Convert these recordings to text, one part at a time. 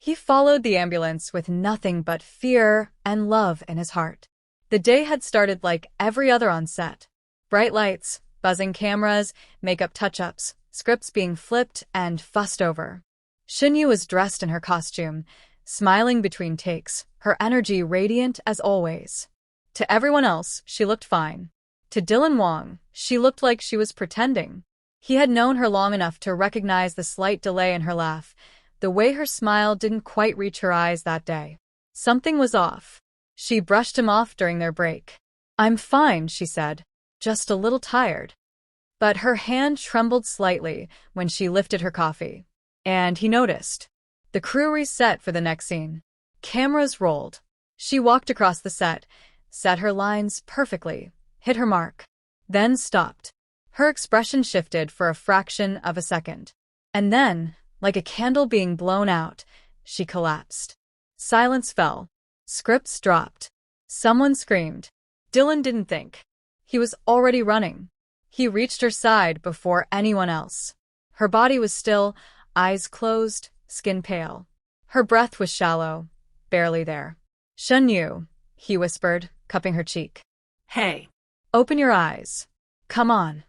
He followed the ambulance with nothing but fear and love in his heart. The day had started like every other on set. Bright lights, buzzing cameras, makeup touch-ups, scripts being flipped and fussed over. Shen Yue was dressed in her costume, smiling between takes, her energy radiant as always. To everyone else, she looked fine. To Dylan Wang, she looked like she was pretending. He had known her long enough to recognize the slight delay in her laugh, the way her smile didn't quite reach her eyes that day. Something was off. She brushed him off during their break. "I'm fine," she said, "just a little tired." But her hand trembled slightly when she lifted her coffee. And he noticed. The crew reset for the next scene. Cameras rolled. She walked across the set her lines perfectly, hit her mark, then stopped. Her expression shifted for a fraction of a second. And then, like a candle being blown out, she collapsed. Silence fell. Scripts dropped. Someone screamed. Dylan didn't think. He was already running. He reached her side before anyone else. Her body was still, eyes closed, skin pale. Her breath was shallow, barely there. "Shen Yue," he whispered, cupping her cheek. "Hey. "Open your eyes. Come on."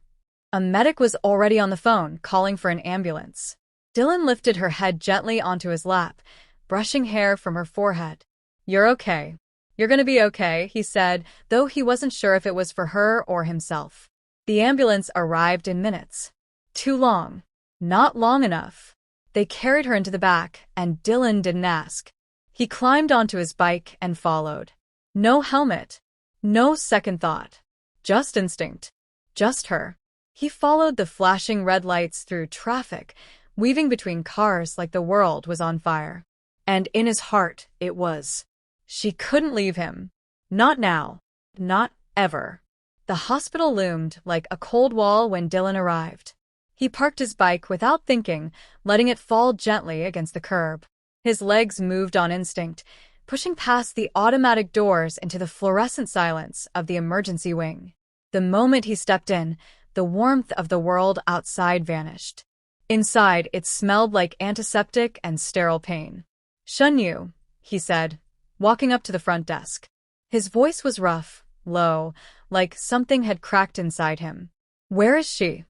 A medic was already on the phone, calling for an ambulance. Dylan lifted her head gently onto his lap, brushing hair from her forehead. "You're okay. You're gonna be okay," he said, though he wasn't sure if it was for her or himself. The ambulance arrived in minutes. Too long. Not long enough. They carried her into the back, and Dylan didn't ask. He climbed onto his bike and followed. No helmet. No second thought. Just instinct. Just her. He followed the flashing red lights through traffic, weaving between cars like the world was on fire. And in his heart, it was. She couldn't leave him. Not now. Not ever. The hospital loomed like a cold wall when Dylan arrived. He parked his bike without thinking, letting it fall gently against the curb. His legs moved on instinct, pushing past the automatic doors into the fluorescent silence of the emergency wing. The moment he stepped in, the warmth of the world outside vanished. Inside, it smelled like antiseptic and sterile pain. "Shen Yue," he said, walking up to the front desk. His voice was rough, low, like something had cracked inside him. "Where is she?"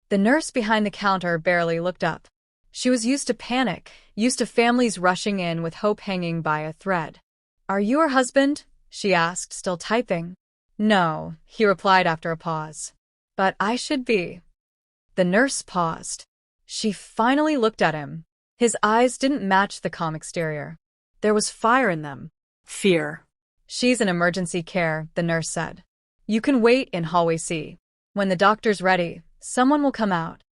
The nurse behind the counter barely looked up. She was used to panic, used to families rushing in with hope hanging by a thread. "Are you her husband?" she asked, still typing. "No," he replied after a pause. "But I should be." The nurse paused. She finally looked at him. His eyes didn't match the calm exterior. There was fire in them. Fear. "She's in emergency care," the nurse said. "You can wait in hallway C. When the doctor's ready, someone will come out."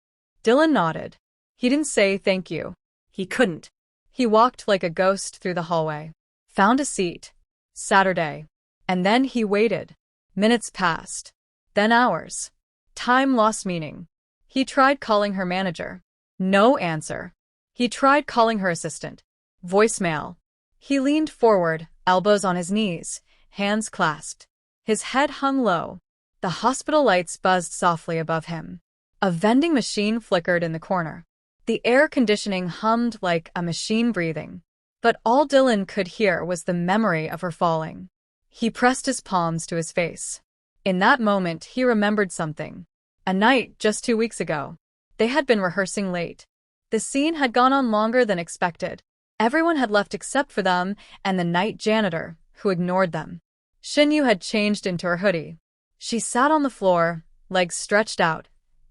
Dylan nodded. He didn't say thank you. He couldn't. He walked like a ghost through the hallway. Found a seat. Saturday. And then he waited. Minutes passed. Then hours. Time lost meaning. He tried calling her manager. No answer. He tried calling her assistant. Voicemail. He leaned forward, elbows on his knees, hands clasped. His head hung low. The hospital lights buzzed softly above him. A vending machine flickered in the corner. The air conditioning hummed like a machine breathing. But all Dylan could hear was the memory of her falling. He pressed his palms to his face. In that moment, he remembered something. A night just 2 weeks ago. They had been rehearsing late. The scene had gone on longer than expected. Everyone had left except for them and the night janitor, who ignored them. Shen Yue had changed into her hoodie. She sat on the floor, legs stretched out,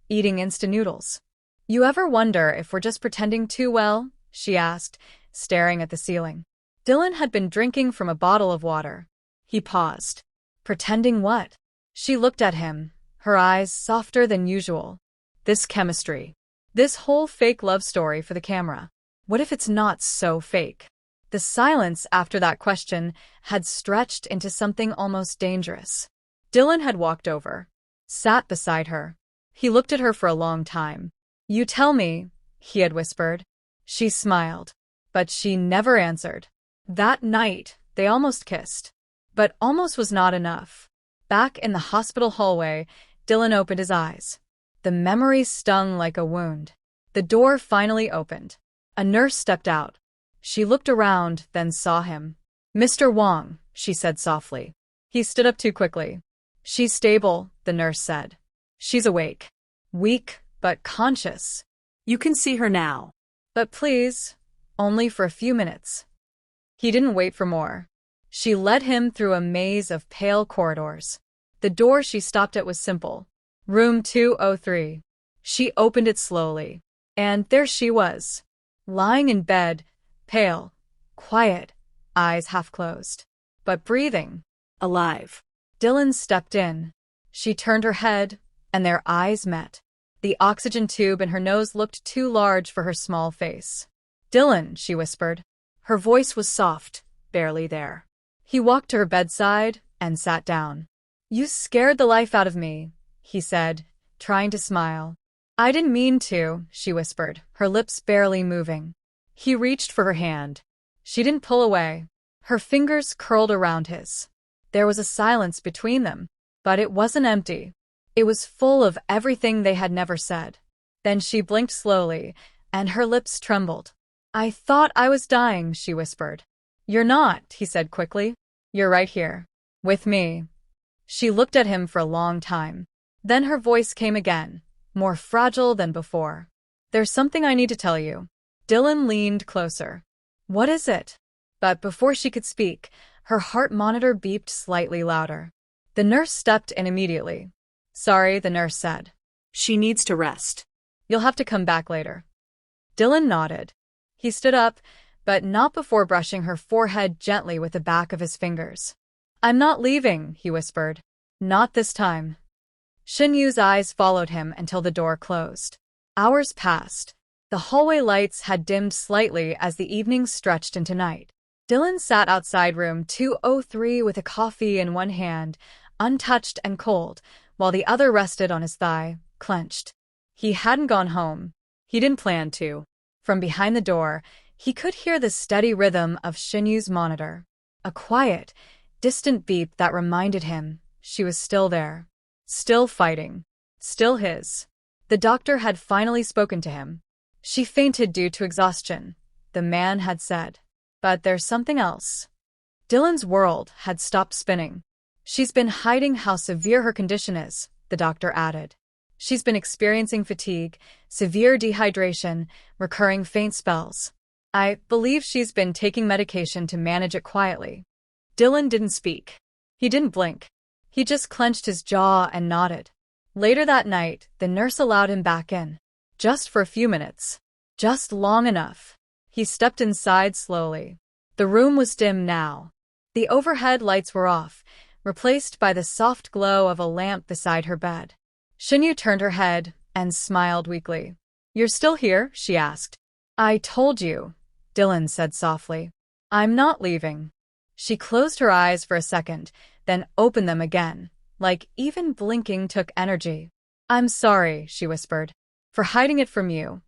eating instant noodles. "You ever wonder if we're just pretending too well?" she asked, staring at the ceiling. Dylan had been drinking from a bottle of water. He paused. "Pretending what?" She looked at him, her eyes softer than usual. "This chemistry. This whole fake love story for the camera. What if it's not so fake?" The silence after that question had stretched into something almost dangerous. Dylan had walked over, sat beside her. He looked at her for a long time. "You tell me," he had whispered. She smiled, but she never answered. That night, they almost kissed. But almost was not enough. Back in the hospital hallway, Dylan opened his eyes. The memory stung like a wound. The door finally opened. A nurse stepped out. She looked around, then saw him. Mr. Wang, she said softly. He stood up too quickly. She's stable, the nurse said. She's awake. Weak, but conscious. You can see her now. But please, only for a few minutes. He didn't wait for more. She led him through a maze of pale corridors. The door she stopped at was simple. Room 203. She opened it slowly. And there she was, lying in bed, pale, quiet, eyes half closed, but breathing. Alive. Dylan stepped in. She turned her head, and their eyes met. The oxygen tube in her nose looked too large for her small face. Dylan, she whispered. Her voice was soft, barely there. He walked to her bedside and sat down. You scared the life out of me, he said, trying to smile. I didn't mean to, she whispered, her lips barely moving. He reached for her hand. She didn't pull away. Her fingers curled around his. There was a silence between them, but it wasn't empty. It was full of everything they had never said. Then she blinked slowly, and her lips trembled. I thought I was dying, she whispered. You're not, he said quickly. You're right here. With me. She looked at him for a long time. Then her voice came again, more fragile than before. There's something I need to tell you. Dylan leaned closer. What is it? But before she could speak, her heart monitor beeped slightly louder. The nurse stepped in immediately. Sorry, the nurse said. She needs to rest. You'll have to come back later. Dylan nodded. He stood up, but not before brushing her forehead gently with the back of his fingers. I'm not leaving, he whispered. Not this time. Shen Yue's eyes followed him until the door closed. Hours passed. The hallway lights had dimmed slightly as the evening stretched into night. Dylan sat outside room 203 with a coffee in one hand, untouched and cold, while the other rested on his thigh, clenched. He hadn't gone home. He didn't plan to. From behind the door, he could hear the steady rhythm of Shen Yue's monitor. A quiet, distant beep that reminded him she was still there. Still fighting. Still his. The doctor had finally spoken to him. She fainted due to exhaustion, the man had said. But there's something else. Dylan's world had stopped spinning. She's been hiding how severe her condition is, the doctor added. She's been experiencing fatigue, severe dehydration, recurring faint spells. I believe she's been taking medication to manage it quietly. Dylan didn't speak. He didn't blink. He just clenched his jaw and nodded. Later that night, the nurse allowed him back in. Just for a few minutes. Just long enough. He stepped inside slowly. The room was dim now. The overhead lights were off, replaced by the soft glow of a lamp beside her bed. Shen Yue turned her head and smiled weakly. You're still here? She asked. I told you, Dylan said softly. I'm not leaving. She closed her eyes for a second, then opened them again, like even blinking took energy. I'm sorry, she whispered, for hiding it from you.